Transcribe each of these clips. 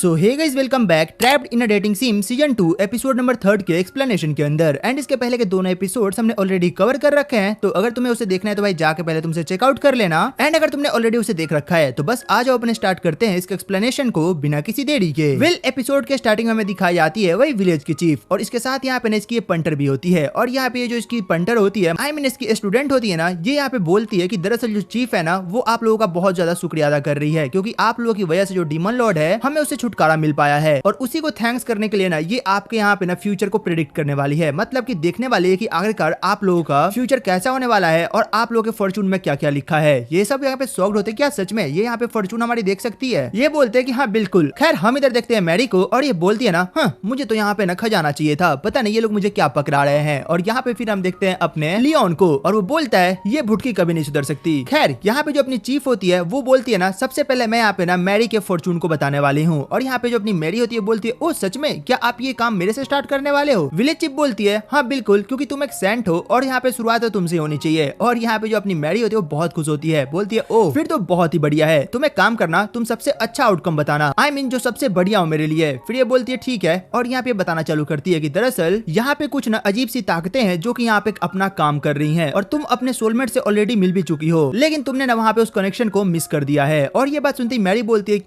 So hey guys, welcome back Trapped in a Dating Sim season 2 episode number 3 के explanation के अंदर। And इसके पहले के दोनों एपिसोड्स हमने ऑलरेडी कवर कर रखे हैं, तो अगर तुम्हें उसे देखना है तो भाई जाके पहले तुमसे चेकआउट कर लेना। एंड अगर तुमने ऑलरेडी उसे देख रखा है तो बस आ जाओ, अपने स्टार्ट करते हैं इसके एक्सप्लेनेशन को बिना किसी देरी के। वेल, एपिसोड के स्टार्टिंग में हमें दिखाई जाती है वही विलेज की चीफ, और इसके साथ यहाँ पे इसकी पंटर भी होती है। और यहाँ पे जो इसकी पंटर होती है, आई मीन इसकी स्टूडेंट होती है ना, ये यहाँ पे बोलती है कि दरअसल जो चीफ है ना वो आप लोगों का बहुत ज्यादा शुक्रिया अदा कर रही है, क्योंकि आप लोगों की वजह से जो डीमन लॉर्ड है हमें उससे छुटकारा मिल पाया है। और उसी को थैंक्स करने के लिए ना ये आपके यहाँ पे ना फ्यूचर को प्रेडिक्ट करने वाली है, मतलब कि देखने वाली है कि आखिरकार आप लोगों का फ्यूचर कैसा होने वाला है और आप लोगों के फॉर्चून में क्या क्या लिखा है। ये सब यहाँ पे शॉक्ड होते, क्या सच में ये यहाँ पे फॉर्चून हमारी देख सकती है? ये बोलते हैं कि हाँ बिल्कुल। खैर हम इधर देखते हैं मैरी को, और ये बोलती है ना, हाँ मुझे तो यहाँ पे ना खजाना चाहिए था, पता नहीं ये लोग मुझे क्या पकड़ा रहे हैं। और यहाँ पे फिर हम देखते हैं अपने लियोन को, और वो बोलता है ये भुटकी कभी नहीं सुधर सकती। खैर यहाँ पे जो अपनी चीफ होती है वो बोलती है ना, सबसे पहले मैं यहाँ पे ना मैरी के फॉर्चून को बताने वाली हूँ। और यहाँ पे जो अपनी मैरी होती है बोलती है, ओ सच में क्या आप ये काम मेरे से स्टार्ट करने वाले हो? विलेज चीफ बोलती है, हाँ बिल्कुल, क्योंकि तुम एक सेंट हो और यहाँ पे शुरुआत तो तुमसे होनी चाहिए। और यहाँ पे जो अपनी मैरी होती है वो बहुत खुश होती है, बोलती है ओ फिर तो बहुत ही बढ़िया है, तुम एक काम करना, तुम सबसे अच्छा आउटकम बताना, आई मीन जो सबसे बढ़िया हो मेरे लिए। फिर ये बोलती है ठीक है, और यहाँ पे बताना चालू करती है कि दरअसल यहाँ पे कुछ ना अजीब सी ताकतें हैं जो कि यहाँ पे अपना काम कर रही हैं, और तुम अपने सोलमेट से ऑलरेडी मिल भी चुकी हो, लेकिन तुमने ना वहाँ पे उस कनेक्शन को मिस कर दिया है। और ये बात सुनती मैरी बोलती है,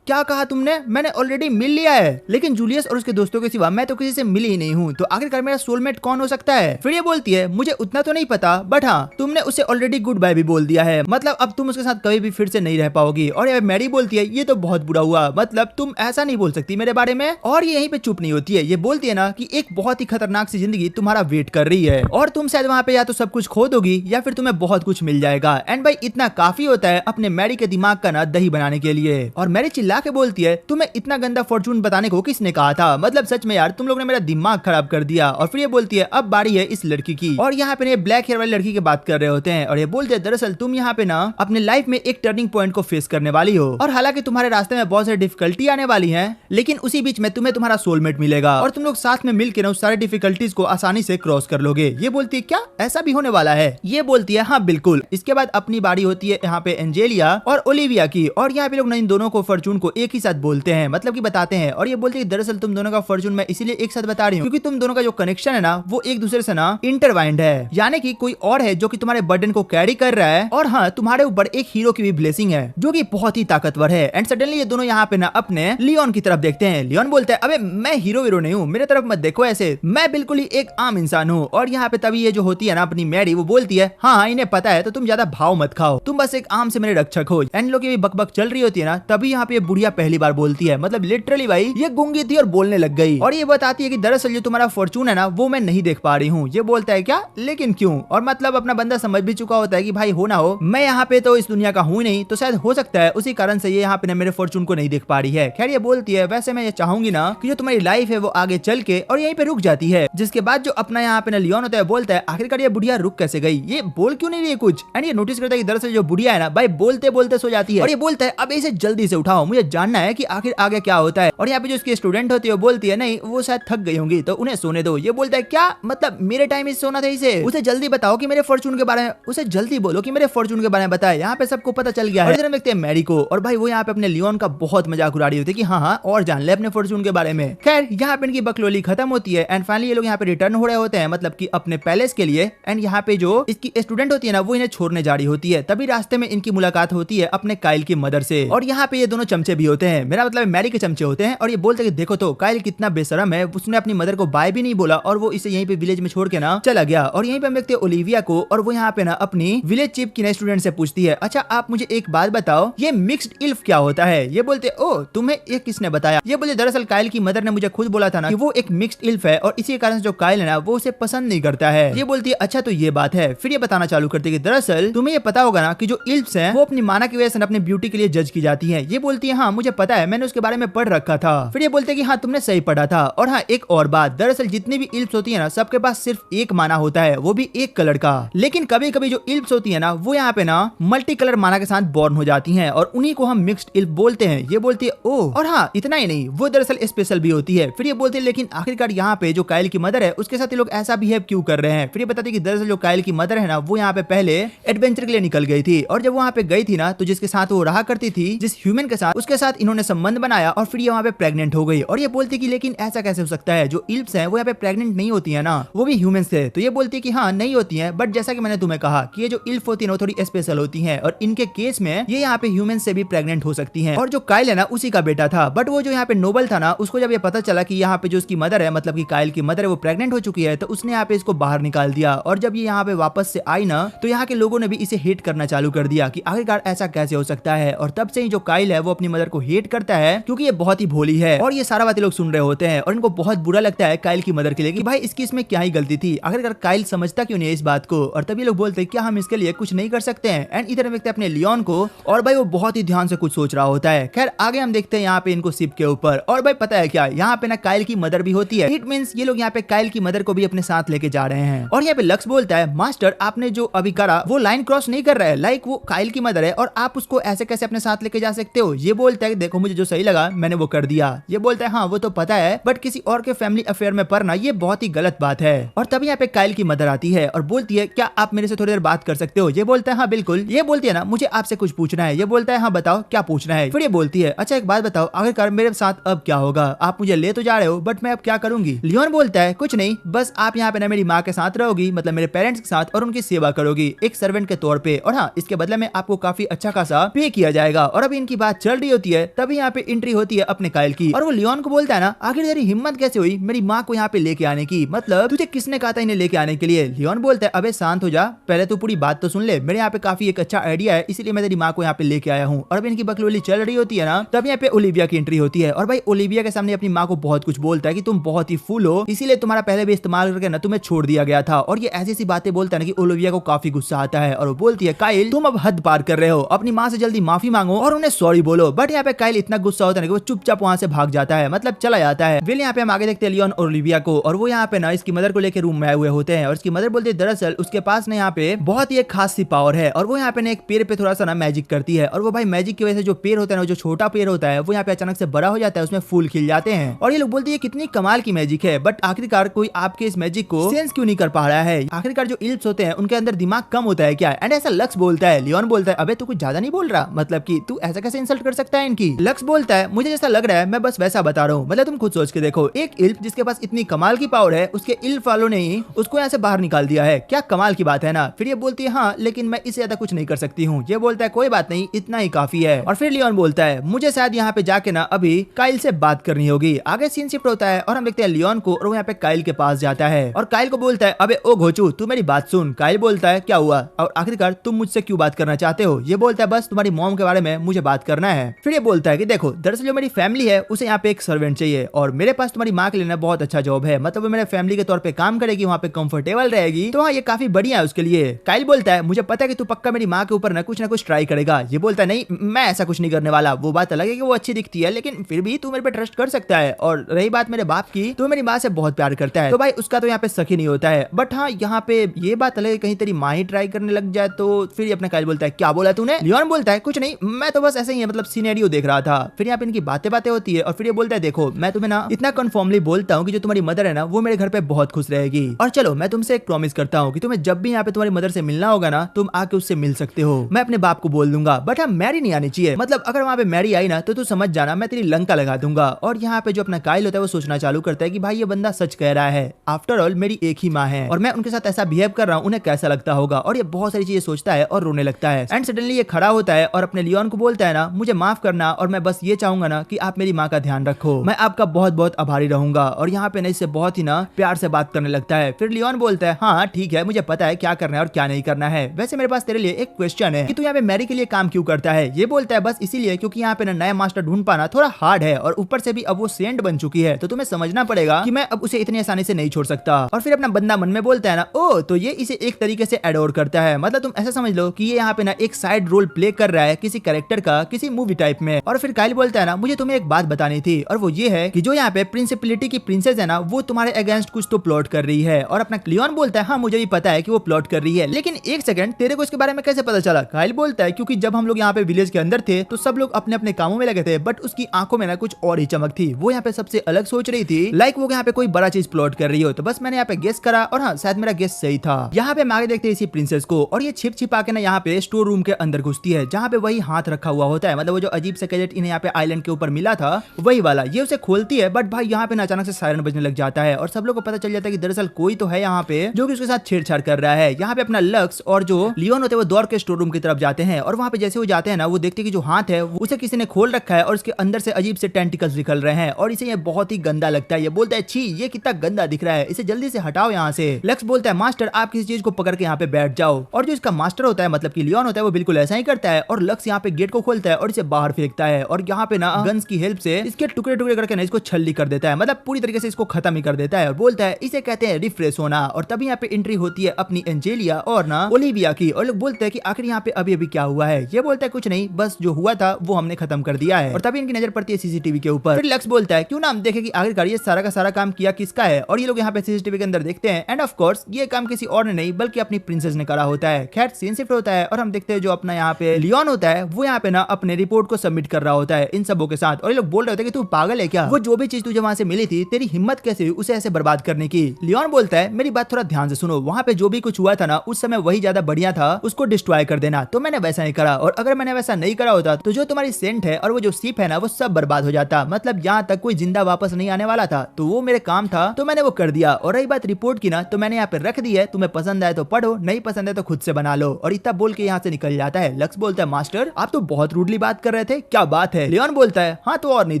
क्या कहा तुमने? मैंने ऑलरेडी मिल लिया है, लेकिन जूलियस और उसके दोस्तों के सिवा मैं तो किसी से मिली ही नहीं हूँ, तो आखिरकार मेरा सोलमेट कौन हो सकता है? फिर ये बोलती है, मुझे उतना तो नहीं पता, बट हाँ तुमने उसे ऑलरेडी गुड बाय भी बोल दिया है, मतलब अब तुम उसके साथ कभी भी फिर से नहीं रह पाओगी। और ये मैरी बोलती है, ये तो बहुत बुरा हुआ, मतलब तुम ऐसा नहीं बोल सकती मेरे बारे में। और ये यहीं पे चुप नहीं होती है, ये बोलती है ना कि एक बहुत ही खतरनाक सी जिंदगी तुम्हारा वेट कर रही है, और तुम शायद वहाँ पे या तो सब कुछ खो दोगी या फिर तुम्हें बहुत कुछ मिल जाएगा। एंड भाई इतना काफी होता है अपने मैरी के दिमाग का ना दही बनाने के लिए। और मैरी चिल्ला के बोलती है, तुम्हें इतना गंदा फॉर्चून बताने को किसने कहा था? मतलब सच में यार तुम लोग ने मेरा दिमाग खराब कर दिया। और फिर ये बोलती है, अब बारी है इस लड़की की। और यहाँ पे ब्लैक हेयर वाली लड़की की बात कर रहे होते हैं, और ये बोलते हैं दरअसल तुम यहाँ पे ना अपने लाइफ में एक टर्निंग पॉइंट को फेस करने वाली हो, और हालांकि तुम्हारे रास्ते में बहुत सारी डिफिकल्टी आने वाली है, लेकिन उसी बीच में तुम्हें तुम्हारा सोलमेट मिलेगा, और तुम लोग साथ में मिलकर ना उस सारी डिफिकल्टीज को आसानी से क्रॉस कर लोगे। ये बोलती है, क्या ऐसा भी होने वाला है? ये बोलती है, हाँ बिल्कुल। इसके बाद अपनी बारी होती है यहाँ पे एंजेलिया और ओलिविया की, और यहाँ पे लोग इन दोनों को फॉर्चून को एक ही साथ बोलते हैं, मतलब कि बताते हैं। और ये बोलते हैं दरअसल तुम दोनों का फॉर्चून मैं इसीलिए एक साथ बता रही हूँ क्योंकि तुम दोनों का जो कनेक्शन है ना वो एक दूसरे से ना इंटरवाइंड है, यानी कि कोई और है जो कि तुम्हारे बर्डन को कैरी कर रहा है, और हाँ तुम्हारे ऊपर एक हीरो की भी ब्लेसिंग है जो कि बहुत ही ताकतवर है। एंड सडनली ये दोनों यहाँ पे ना अपने लियोन की तरफ देखते हैं। लियोन बोलता है, अबे मैं हीरो वीरो नहीं हूँ, मेरे तरफ मत देखो ऐसे, मैं बिल्कुल ही एक आम इंसान हूँ। और यहाँ पे तभी ये जो होती है ना अपनी मैरी, वो बोलती है, हाँ इन्हें पता है, तो तुम ज्यादा भाव मत खाओ, तुम बस एक आम से मेरे रक्षक हो। एंड लोग की बकबक चल रही होती है ना, तभी यहाँ पे बुढ़िया पहली बार बोलती है, मतलब लिटरली भाई ये गूंगी थी और बोलने लग गई। और ये बताती है कि दरअसल जो तुम्हारा फॉर्चून है ना वो मैं नहीं देख पा रही हूँ। ये बोलता है, क्या लेकिन क्यों? और मतलब अपना बंदा समझ भी चुका होता है कि भाई हो ना हो मैं यहाँ पे तो इस दुनिया का हूँ नहीं, तो शायद हो सकता है उसी कारण से ये यहाँ पे मेरे फॉर्चून को नहीं देख पा रही है। खैर ये बोलती है, वैसे मैं ये चाहूंगी ना कि जो तुम्हारी लाइफ है वो आगे चल के और यहीं पे रुक जाती है। जिसके बाद जो अपना यहाँ पे लियोन होता है बोलता है, आखिरकार ये बुढ़िया रुक कैसे गई, ये बोल क्यों नहीं रही कुछ? एंड ये नोटिस करता है कि दरअसल जो बुढ़िया है ना भाई बोलते बोलते सो जाती है, और ये बोलता है, अब इसे जल्दी से उठाओ, मुझे जानना है कि आखिर आगे क्या होता है। और यहाँ पे जो इसकी स्टूडेंट होती है वो बोलती है, नहीं वो शायद थक गई होंगी तो उन्हें सोने दो। ये बोलता है, क्या मतलब मेरे टाइम में सोना था इसे? उसे जल्दी बताओ कि मेरे फॉर्चून के बारे में, उसे जल्दी बोलो कि मेरे फॉर्चून के बारे में बताए। यहाँ पे सबको पता चल गया है। इधर देखते हैं मैरी को, और भाई वो यहाँ पे अपने लियोन का बहुत मजाक उड़ा रही होती है कि हाँ और जान ले अपने फॉर्चून के बारे में। खैर यहाँ पे इनकी बकलोली खत्म होती है, एंड फाइनली ये लोग यहाँ पे रिटर्न हो रहे होते हैं, मतलब कि अपने पैलेस के लिए। एंड यहाँ पे जो इसकी स्टूडेंट होती है ना वो इन्हें छोड़ने जा रही होती है, तभी रास्ते में इनकी मुलाकात होती है अपने काइल की मदर से। और यहाँ पे ये दोनों चमचे भी होते हैं, मेरा मतलब मैरी के चमचे होते हैं। और ये बोलते हैं कि देखो तो काइल कितना बेशरम है, उसने अपनी मदर को बाय भी नहीं बोला और वो इसे यहीं पे विलेज में छोड़ के ना चला गया। और यहीं पे हम देखते हैं ओलिविया को, और वो यहाँ पे ना अपनी विलेज चीफ की स्टूडेंट से पूछती है, अच्छा आप मुझे एक बात बताओ, ये मिक्स्ड इल्फ क्या होता है? ये बोलते, ओ तुम्हें ये किसने बताया? ये बोले, दरअसल काइल की मदर ने मुझे खुद बोला था ना कि वो एक मिक्स्ड इल्फ है, और इसी कारण से जो काइल है ना वो उसे पसंद नहीं करता है। ये बोलती है, अच्छा तो ये बात है। फिर ये बताना चालू करती है कि दरअसल तुम्हें ये पता होगा ना कि जो इल्फ्स हैं वो अपनी माना की वजह से अपने ब्यूटी के लिए जज की जाती है। ये बोलती है, हाँ मुझे पता है, मैंने उसके बारे में पढ़ रखा था। फिर ये बोलते हैं कि हाँ तुमने सही पढ़ा था। और हाँ एक और बात, दरअसल जितनी भी इल्फ्स होती है ना सबके पास सिर्फ एक माना होता है, वो भी एक कलर का, लेकिन कभी कभी जो इल्फ्स होती है ना वो यहाँ पे ना मल्टी कलर माना के साथ बॉर्न हो जाती हैं, और उन्हीं को हम मिक्स्ड इल्फ बोलते हैं। ये बोलती है, ओह, और हाँ इतना ही नहीं, वो दरअसल स्पेशल भी होती है। फिर ये बोलते हैं, लेकिन आखिरकार यहाँ पे जो काइल की मदर है उसके साथ ये लोग ऐसा बिहेव क्यों कर रहे हैं? फिर ये बताती है कि दरअसल जो काइल की मदर है ना वो यहाँ पे पहले एडवेंचर के लिए निकल गई थी, और जब वहाँ पे गई थी ना तो जिसके साथ वो रहा करती थी, जिस ह्यूमन के साथ, उसके साथ इन्होंने संबंध बनाया और फिर ये वहाँ पे प्रेग्नेंट हो गई। और ये बोलती कि लेकिन ऐसा कैसे हो सकता है, जो इल्प्स हैं वो यहाँ पे प्रेग्नेंट नहीं होती है ना, वो भी ह्यूमंस थे। तो ये बोलती है कि हाँ नहीं होती है, बट जैसा कि मैंने तुम्हें कहा कि ये जो इल्फ होती है वो थोड़ी स्पेशल होती है और इनके केस में ये यहाँ पे ह्यूमन से भी प्रेग्नेंट हो सकती है। और जो काइल है ना उसी का बेटा था, बट वो जो यहाँ पे नोबल था ना, उसको जब ये पता चला कि यहाँ पे जो उसकी मदर है, मतलब कि काइल की मदर है, वो प्रेग्नेंट हो चुकी है, तो उसने यहाँ पे इसको बाहर निकाल दिया। और जब ये यहाँ पे वापस से आई ना, तो यहाँ के लोगों ने भी इसे हेट करना चालू कर दिया कि आखिरकार ऐसा कैसे हो सकता है। और तब से ही जो काइल है वो अपनी मदर को हेट करता है क्योंकि ये बहुत ही भोली है। और ये सारा बातें लोग सुन रहे होते हैं और इनको बहुत बुरा लगता है काइल की मदर के लिए कि भाई इसकी इसमें क्या ही गलती थी, आखिरकार काइल समझता क्यों नहीं है इस बात को। और तभी लोग बोलते हैं क्या हम इसके लिए कुछ नहीं कर सकते हैं। एंड इधर देखते हैं अपने लियोन को, और भाई वो बहुत ही ध्यान से कुछ सोच रहा होता है। खैर आगे हम देखते हैं यहाँ पे इनको शिप के ऊपर, और भाई पता है क्या, यहाँ पे ना काइल की मदर भी होती है। इट मींस ये लोग यहाँ पे काइल की मदर को भी अपने साथ लेके जा रहे हैं। और यहाँ पे लक्स बोलता है मास्टर आपने जो अभी करा वो लाइन क्रॉस नहीं कर रहा है, लाइक वो काइल की मदर है और आप उसको ऐसे कैसे अपने साथ लेके जा सकते हो। ये बोलता है देखो मुझे जो सही लगा मैंने वो कर दिया। ये बोलता है हाँ वो तो पता है, बट किसी और के फैमिली अफेयर में पड़ना ये बहुत ही गलत बात है। और तभी यहाँ पे काइल की मदर आती है और बोलती है क्या आप मेरे से थोड़ी देर बात कर सकते हो। ये बोलता है हाँ बिल्कुल। ये बोलती है ना मुझे आपसे कुछ पूछना है। ये बोलता है हाँ बताओ क्या पूछना है। फिर ये बोलती है अच्छा एक बात बताओ, आखिरकार मेरे साथ अब क्या होगा, आप मुझे ले तो जा रहे हो बट मैं अब क्या करूंगी। लियोन बोलता है कुछ नहीं, बस आप यहाँ पे ना मेरी माँ के साथ रहोगी, मतलब मेरे पेरेंट्स के साथ, और उनकी सेवा करोगी एक सर्वेंट के तौर पे, और हाँ इसके बदले में आपको काफी अच्छा खासा पे किया जाएगा। और अभी इनकी बात चल रही होती है तभी यहाँ पे एंट्री होती है अपने काइल की, और वो लियोन को बोलता है ना आखिर तेरी हिम्मत कैसे हुई मेरी माँ को यहाँ पे लेके आने की, मतलब तुझे किसने कहा था इन्हें लेके आने के लिए। लियोन बोलता है अबे शांत हो जा, पहले तू पूरी बात तो सुन ले, मेरे यहाँ पे काफी एक अच्छा आइडिया है इसलिए मैं तेरी माँ को यहाँ पे लेके आया हूँ। और अभी इनकी बकलोली चल रही होती है ना, तब यहाँ पे ओलिविया की एंट्री होती है, और भाई ओलिविया के सामने अपनी माँ को बहुत कुछ बोलता है कि तुम बहुत ही फूल हो, इसीलिए तुम्हारा पहले भी इस्तेमाल करके ना तुम्हें छोड़ दिया गया था। और ये ऐसी सी बातें बोलता है ना कि ओलिविया को काफी गुस्सा आता है और वो बोलती है काइल तुम अब हद पार कर रहे हो, अपनी माँ से जल्दी माफी मांगो और उन्हें सॉरी बोलो। बट यहाँ पे काइल इतना गुस्सा होता है कि वो चुपचाप वहाँ से भाग जाता है, मतलब चला जाता है। फिर यहाँ पे हम आगे देखते हैं लियोन और ओलिविया को, और वो यहाँ पे ना इसकी मदर को लेकर रूम में आए हुए होते हैं, और इसकी मदर बोलती है दरअसल उसके पास ना यहाँ पे बहुत ही एक खास सी पावर है, और वो यहाँ पे ना एक पेड़ पे थोड़ा सा ना मैजिक करती है, और वो भाई मैजिक की वजह से जो पेड़ होता है ना, जो छोटा पेड़ होता है वो यहाँ पे अचानक से बड़ा हो जाता है, उसमें फूल खिल जाते हैं। और ये लोग बोलती है कितनी कमाल की मैजिक है, बट आखिरकार कोई आपके इस मैजिक को सेंस क्यों नहीं कर पा रहा है, आखिरकार जो इल्प्स होते हैं उनके अंदर दिमाग कम होता है क्या। एंड ऐसा लक्स बोलता है। लियोन बोलता है अबे तू कुछ ज्यादा नहीं बोल रहा, मतलब कि तू ऐसा कैसे इंसल्ट कर सकता है इनकी। लक्स बोलता है मुझे जैसा लग रहा है मैं बस वैसा बता रहा हूँ, मतलब तुम खुद सोच के देखो, एक इल्फ जिसके पास इतनी कमाल की पावर है उसके इल्फ वालों ने ही उसको यहाँ से बाहर निकाल दिया है, क्या कमाल की बात है ना। फिर ये बोलती है हाँ लेकिन मैं इससे ज्यादा कुछ नहीं कर सकती हूँ। ये बोलता है कोई बात नहीं इतना ही काफी है। और फिर लियोन बोलता है मुझे शायद यहाँ पे जाके ना अभी काइल से बात करनी होगी। आगे सीन शिफ्ट होता है और हम देखते हैं लियोन को, और वो यहाँ पे काइल के पास जाता है और काइल को बोलता है अबे ओ घोचू तू मेरी बात सुन। काइल बोलता है क्या हुआ और आखिरकार तुम मुझसे क्यों बात करना चाहते हो। ये बोलता है बस तुम्हारी मॉम के बारे में मुझे बात करना है। फिर ये बोलता है कि देखो दरअसल जो मेरी फैमिली है उसे यहाँ पे एक सर्वेंट चाहिए, और मेरे पास तुम्हारी माँ के लिए ना बहुत अच्छा जॉब है, मतलब वो मेरे फैमिली के तौर पे काम करेगी, वहाँ पे कंफर्टेबल रहेगी, तो हाँ ये काफी बढ़िया है उसके लिए। काइल बोलता है मुझे पता है कि तू पक्का मेरी माँ के ऊपर ना कुछ ट्राई करेगा। ये बोलता है नहीं मैं ऐसा कुछ नहीं करने वाला, वो बात अलग है कि वो अच्छी दिखती है लेकिन फिर भी तू मेरे पे ट्रस्ट कर सकता है, और रही बात मेरे बाप की तो मेरी माँ से बहुत प्यार करता है, तो भाई उसका तो यहाँ पे सखी नहीं होता है। बट हाँ यहाँ पे ये बात अलग है कहीं तेरी माँ ही ट्राई करने लग जाए तो। फिर ये अपना काइल बोलता है क्या बोला तूने। लियोन बोलता है कुछ नहीं मैं तो बस ऐसे ही है, मतलब सिनेरियो देख रहा था। फिर यहाँ पे इनकी बातें होती है, और फिर ये बोलता है देखो मैं तुम्हें ना इतना कन्फर्मली बोलता हूँ कि जो तुम्हारी मदर है ना वो मेरे घर पे बहुत खुश रहेगी, और चलो मैं तुमसे एक प्रॉमिस करता हूँ कि तुम्हें जब भी यहाँ पे तुम्हारी मदर से मिलना होगा ना तुम आके उससे मिल सकते हो। मैं अपने बाप को बोल दूंगा, बट हाँ मैरी नहीं आनी चाहिए, मतलब अगर वहाँ पे मैरी आई ना तो तू समझ जाना मैं तेरी लंका लगा दूंगा। और यहाँ पे जो अपना काइल होता है वो सोचना चालू करता है कि भाई ये बंदा सच कह रहा है, आफ्टर ऑल मेरी एक ही माँ है और मैं उनके साथ ऐसा बिहेव कर रहा हूँ उन्हें कैसा लगता होगा। और ये बहुत सारी चीजें सोचता है और रोने लगता है। एंड सडनली ये खड़ा होता है और अपने लियोन को बोलता है ना मुझे माफ करना, और मैं बस ये चाहूंगा ना कि आप मेरी माँ का ध्यान रखो, मैं आपका बहुत बहुत आभारी रहूंगा। और यहाँ पे ना इससे बहुत ही ना प्यार से बात करने लगता है। फिर लियोन बोलता है हाँ ठीक है मुझे पता है क्या करना है और क्या नहीं करना है, वैसे मेरे पास तेरे लिए एक क्वेश्चन है कि तू यहाँ पे मैरी के लिए काम क्यों करता है। ये बोलता है बस इसीलिए क्योंकि यहाँ पे ना नया मास्टर ढूंढ पाना थोड़ा हार्ड है, और ऊपर से भी अब वो सेंट बन चुकी है तो तुम्हें समझना पड़ेगा कि मैं अब उसे इतनी आसानी से नहीं छोड़ सकता। और फिर अपना बंदा मन में बोलता है ना ओ तो ये इसे एक तरीके से एडोर करता है, मतलब तुम ऐसा समझ लो कि ये यहाँ पे ना एक साइड रोल प्ले कर रहा है किसी कैरेक्टर का किसी मूवी टाइप में। और फिर काइल बोलता है ना मुझे तुम्हें एक बात बतानी थी, और वो ये है कि जो यहाँ पे प्रिंसिपलिटी की प्रिंसेस है ना वो तुम्हारे अगेंस्ट कुछ तो प्लॉट कर रही है। और अपना लियोन बोलता है हाँ मुझे भी पता है कि वो प्लॉट कर रही है, लेकिन एक सेकंड तेरे को इसके बारे में कैसे पता चला। काइल बोलता है क्योंकि जब हम लोग यहाँ पे विलेज के अंदर थे तो सब लोग अपने अपने कामों में लगे थे, बट उसकी आंखों में ना कुछ और ही चमक थी, वो यहाँ पे सबसे अलग सोच रही थी, लाइक वो यहाँ पे कोई बड़ा चीज प्लॉट कर रही हो। तो बस मैंने यहाँ पे गेस करा और हाँ शायद मेरा गेस सही था। यहाँ पे हम आगे देखते हैं इसी प्रिंसेस को, और ये छिप छिपा के ना यहाँ पे स्टोर रूम के अंदर घुसती है जहाँ पे वही हाथ रखा हुआ होता है, मतलब वो जो अजीब सा गैजेट इन्हें यहाँ पे आइलैंड के ऊपर मिला था वही वाला, ये उसे खोलती है। बट भाई यहाँ पे अचानक से सायरन बजने लग जाता है और सब लोग को पता चल जाता है कि दरअसल कोई तो है यहाँ पे जो कि उसके साथ छेड़छाड़ कर रहा है। यहाँ पे अपना लक्स और जो लियोन होते हैं वो दौड़ के स्टोर रूम की तरफ जाते हैं और वहाँ पे जैसे वो जाते हैं ना वो देखते हैं कि जो हाथ है उसे किसी ने खोल रखा है और उसके अंदर से अजीब से टेंटिकल्स निकल रहे हैं और इसे ये बहुत ही गंदा लगता है। ये बोलता है छी ये कितना गंदा दिख रहा है, इसे जल्दी से हटाओ यहाँ से। लक्स बोलता है मास्टर आप किसी चीज को पकड़ के यहाँ पे बैठ जाओ। और जो इसका मास्टर होता है मतलब कि लियोन होता है वो बिल्कुल ऐसा ही करता है और लक्स यहाँ पे गेट को खोलता है और इसे बाहर फेंकता है और यहाँ पे ना गन्स की हेल्प से इसके टुकड़े टुकड़े करके ना इसको छल्ली कर देता है, मतलब पूरी तरीके से इसको खत्म ही कर देता है और बोलता है इसे कहते हैं रिफ्रेश होना। और तभी यहाँ पे एंट्री होती है अपनी एंजेलिया और ना ओलिविया की और लोग बोलते हैं कि आखिर यहाँ पे अभी अभी क्या हुआ है। ये बोलता है कुछ नहीं, बस जो हुआ था वो हमने खत्म कर दिया है। और तभी इनकी नजर पड़ती है सीसीटीवी के ऊपर। फिर लक्स बोलता है क्यों ना हम देखें कि आखिरकार ये सारा का सारा काम किया किसका है। और ये लोग यहाँ पे सीसीटीवी के अंदर देखते हैं एंड ऑफ कोर्स ये काम किसी और ने नहीं बल्कि अपनी प्रिंसेस ने करा होता है। खैर सीन शिफ्ट होता है और हम देखते हैं जो अपना यहाँ पे लियोन होता है वो यहाँ पे ना अपने रिपोर्ट को सबमिट कर रहा होता है इन सबों के साथ। और ये लोग बोल रहे होते हैं कि तू पागल है क्या, वो जो भी चीज तुझे वहां से मिली थी तेरी हिम्मत कैसे हुई उसे ऐसे बर्बाद करने की। लियोन बोलता है मेरी बात थोड़ा ध्यान से सुनो, वहाँ पे जो भी कुछ हुआ था ना उस समय वही ज्यादा बढ़िया था, उसको डिस्ट्रॉय कर देना, तो मैंने वैसा नहीं करा। और अगर मैंने वैसा नहीं करा होता तो जो तुम्हारी सेंट है और वो जो शिप है ना वो सब बर्बाद हो जाता, मतलब यहाँ तक कोई जिंदा वापस नहीं आने वाला था। तो वो मेरे काम था तो मैंने वो कर दिया। और रही बात रिपोर्ट की ना तो मैंने यहाँ पे रख दी है, तुम्हें पसंद आए तो पढ़ो, नहीं पसंद है तो खुद से बना लो। और इतना बोल के यहाँ से निकल जाता है। लक्स बोलता है मास्टर आप तो बहुत रूडली बात कर रहे थे, क्या बात है। लियोन बोलता है हाँ तो और नहीं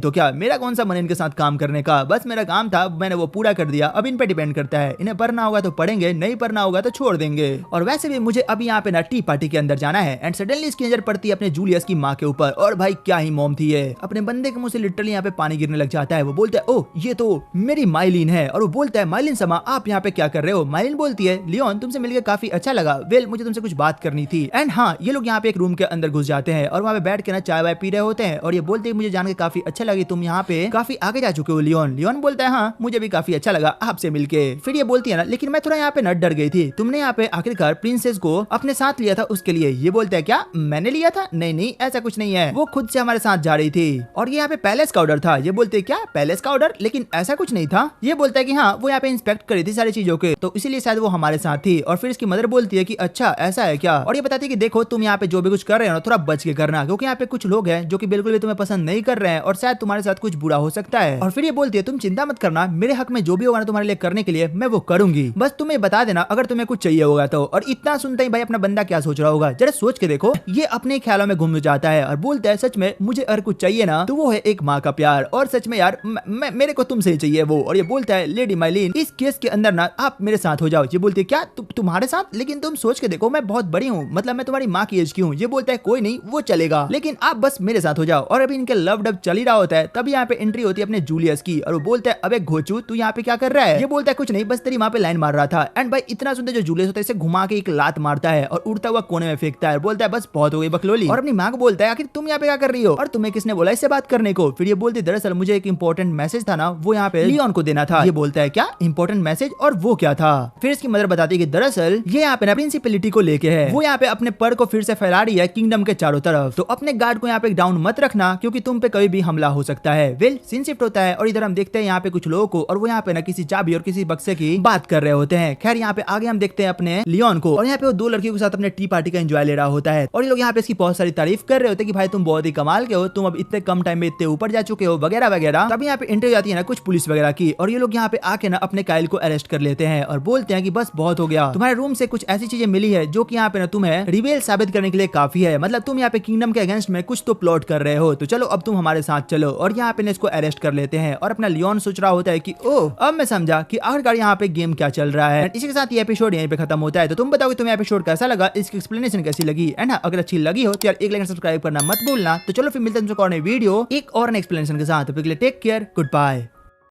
तो क्या, मेरा कौन सा मन इनके साथ काम करने का, बस मेरा काम था मैंने वो पूरा कर दिया, अब इन पे डिपेंड करता है, इन्हें पढ़ना होगा तो पढ़ेंगे, नहीं पढ़ना होगा तो छोड़ देंगे। और वैसे भी मुझे अभी यहाँ पे ना टी पार्टी के अंदर जाना है। एंड सडनली इसकी नजर पड़ती है अपने जूलियस की माँ के ऊपर और भाई क्या ही मॉम थी ये, अपने बंदे के मुंह से लिटरली यहाँ पे पानी गिरने लग जाता है। वो बोलता है ओह ये तो मेरी माइलिन है। और वो बोलता है माइलिन समा आप यहाँ पे क्या कर रहे हो। माइलिन बोलती है लियोन तुमसे मिलकर काफी अच्छा लगा, वेल मुझे तुमसे कुछ बात करनी थी। एंड हाँ ये लोग यहाँ पे एक रूम के अंदर घुस जाते हैं और वहाँ पे बैठ के ना चाय वाय पी रहे होते हैं। और ये बोलते हैं मुझे जान के काफी अच्छा लगी, तुम यहाँ पे काफी आगे जा चुके हो लियोन। लियोन बोलता है हाँ मुझे भी काफी अच्छा लगा आपसे मिलके। फिर ये बोलती है ना लेकिन मैं थोड़ा यहाँ पे न डर गई थी, तुमने यहाँ पे आखिरकार प्रिंसेस को अपने साथ लिया था उसके लिए। ये बोलता है क्या मैंने लिया था, नहीं नहीं ऐसा कुछ नहीं है, वो खुद से हमारे साथ जा रही थी। और ये यहाँ पे पैलेस का ऑर्डर था। ये बोलते हैं क्या पैलेस का ऑर्डर, लेकिन ऐसा कुछ नहीं था। ये बोलता है कि हाँ वो यहाँ पे इंस्पेक्ट करी थी सारी चीजों के तो इसीलिए शायद वो हमारे साथ थी। और फिर इसकी मदर बोलती है कि अच्छा ऐसा है क्या। और ये बताती है कि देखो तुम यहाँ पे जो भी कुछ कर रहे हो ना थोड़ा बच के करना, क्योंकि यहाँ पे कुछ लोग हैं जो कि बिल्कुल भी तुम्हें पसंद नहीं कर रहे हैं और शायद तुम्हारे साथ कुछ बुरा हो सकता है। और फिर ये बोलती है तुम चिंता मत करना, मेरे हक में जो भी होगा ना तुम्हारे लिए करने के लिए मैं वो करूंगी, बस तुम्हें बता देना अगर तुम्हें कुछ चाहिए होगा तो। और इतना सुनते ही भाई अपना बंदा क्या सोच रहा होगा जरा सोच के देखो। ये अपने ख्यालों में घूम जाता है और बोलता है सच में मुझे अगर कुछ चाहिए ना तो वो है एक माँ का प्यार, और सच में यार मेरे को तुमसे ही चाहिए वो। और ये बोलता है लेडी माइलिन इस केस के अंदर ना आप मेरे साथ हो जाओ। ये बोलती है क्या तुम्हारे साथ, लेकिन तुम सोच के देखो मैं बहुत बड़ी हूँ, मतलब मैं तुम्हारी माँ की एज की हूँ। ये बोलता है कोई नहीं वो चलेगा, लेकिन आप बस मेरे साथ हो जाओ। और अभी इनके लव डब चल ही रहा होता है तभी यहाँ पे एंट्री होती है अपने जूलियस की और वो बोलता है अबे घोचू तू यहाँ पे क्या कर रहा है। ये बोलता है कुछ नहीं बस तेरी माँ पे लाइन मार रहा था। एंड भाई इतना सुनते जो जूलियस होता है इसे घुमा के एक लात मारता है और उड़ता हुआ कोने में फेंकता है। बोलता है बस बहुत हो गई बकलोली। और अपनी माँ को बोलता है आखिर तुम यहाँ पे क्या कर रही हो और तुम्हें किसने बोला इससे बात करने को। फिर ये बोलती दरअसल मुझे एक इंपॉर्टेंट मैसेज था ना वो यहाँ पे लियोन को देना था। ये बोलता है क्या इंपॉर्टेंट मैसेज, और वो क्या था। फिर इसकी मदर बताती है कि दरअसल ये यहाँ पे ना प्रिंसिपलिटी को लेके है, वो यहाँ पे अपने पर को फिर से फैला रही है किंगडम के चारों तरफ, तो अपने गार्ड को यहाँ पे डाउन मत रखना क्योंकि तुम पे कभी भी हमला हो सकता है। वेल सीन शिफ्ट होता है और इधर हम देखते हैं यहाँ पे कुछ लोगों को और वो यहाँ पे ना किसी चाबी और किसी बक्से की बात कर रहे होते हैं। खैर यहाँ पे आगे हम देखते हैं अपने लियोन को और यहाँ पे वो दो लड़कियों के साथ अपने टी पार्टी का एंजॉय ले रहा होता है और ये लोग यहाँ पे इसकी बहुत सारी तारीफ कर रहे होते हैं कि भाई तुम बहुत ही कमाल के हो, तुम अब इतने कम टाइम में इतने ऊपर जा चुके हो वगैरह वगैरह। तभी यहाँ पे एंट्री जाती है ना कुछ पुलिस वगैरह की और ये लोग यहाँ पे आके ना अपने काइल को अरेस्ट कर लेते हैं और बोलते हैं कि बस बहुत हो गया, तुम्हारे रूम से कुछ ऐसी चीजें मिली है जो कि यहाँ पे ना तुम्हें रिवेल साबित करने के लिए काफी है, मतलब तुम यहाँ पे किंगडम के अगेंस्ट में कुछ तो प्लॉट कर रहे हो, तो चलो अब तुम हमारे साथ चलो। और यहाँ पे इसको अरेस्ट कर लेते हैं और अपना लियोन सोच रहा होता है कि ओह अब मैं समझा कि आखिरकार यहाँ पे गेम क्या चल रहा है। इसी के साथ ये एपिसोड यहीं पे खत्म होता है। तो तुम बताओ तुम्हें एपिसोड कैसा लगा, इसकी एक्सप्लेनेशन कैसी लगी, एंड अगर अच्छी लगी हो तो यार एक लाइक सब्सक्राइब करना मत भूलना। तो चलो फिर मिलते हैं तुमसे और नई वीडियो एक और एक्सप्लेनेशन के साथ। Take care, good bye.